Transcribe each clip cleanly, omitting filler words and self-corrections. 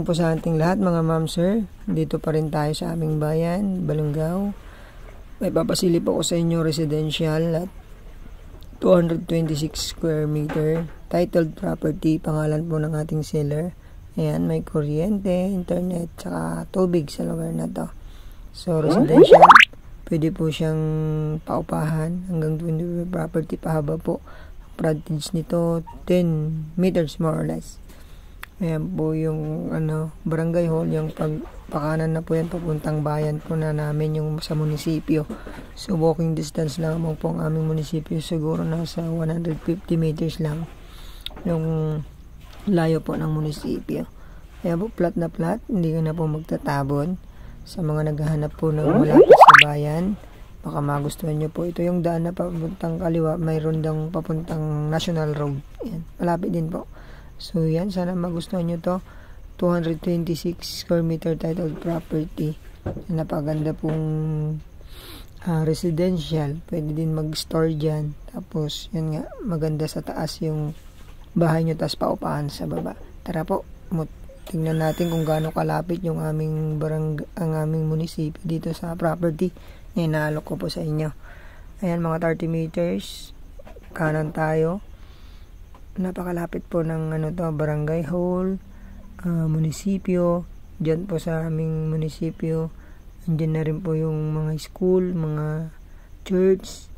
morning po sa ating lahat mga ma'am sir. Dito pa rin tayo sa aming bayan, Balungaw. May papasilip ako sa inyo residential at 226 square meter. Titled property, pangalan po ng ating seller. Ayan, may kuryente, internet, saka tubig sa lugar na to. So residential, pwede po siyang paupahan hanggang 20 property, pahaba po. Frontage nito 10 meters more or less. Ayan po yung barangay hall, yung pagpakanan na po yan papuntang bayan po na namin yung sa munisipyo. So walking distance lang po ang aming munisipyo, siguro nasa 150 meters lang yung layo po ng munisipyo. Kaya po plat na plat, hindi ka na po magtatabon. Sa mga naghahanap po ng malapit sa bayan, baka magustuhan nyo po. Ito yung daan na papuntang kaliwa, mayroon dang papuntang National Road. Ayan, malapit din po. So yan, sana magustuhan nyo to. 226 square meter titled property. Napaganda pong residential. Pwede din mag-store dyan. Tapos yan nga, maganda sa taas yung bahay nyo, tapos paupahan sa baba. Tara po, tingnan natin kung gaano kalapit yung aming ang aming munisipyo dito sa property. Yan, naalok ko po sa inyo. Ayan, mga 30 meters kanan tayo. Napakalapit po ng barangay hall, munisipyo. Diyan po sa aming munisipyo, andyan na rin po yung mga school, mga church.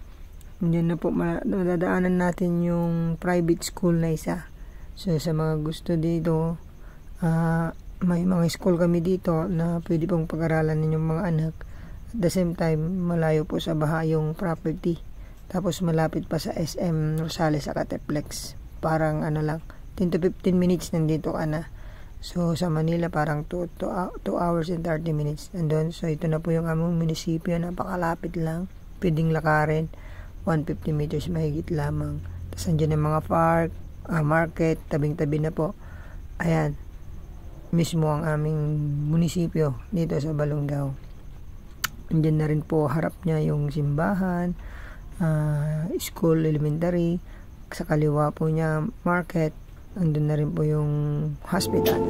Andyan na po madadaanan natin yung private school na isa. So sa mga gusto dito, may mga school kami dito na pwede pong pag-aralan ninyong mga anak. At the same time, malayo po sa baha yung property. Tapos malapit pa sa SM Rosales sa Cateplex. Parang lang, 10 to 15 minutes nandito ka na. So sa Manila parang 2 hours and 30 minutes nandun. So ito na po yung among munisipyo, napakalapit lang, pwedeng lakarin, 150 meters mahigit lamang. Tapos andyan yung mga park, market, tabing-tabi na po. Ayan, mismo ang aming munisipyo dito sa Balungaw. Andyan na rin po harap niya yung simbahan, school, elementary. Sa kaliwa po niya market, andun na rin po yung hospital.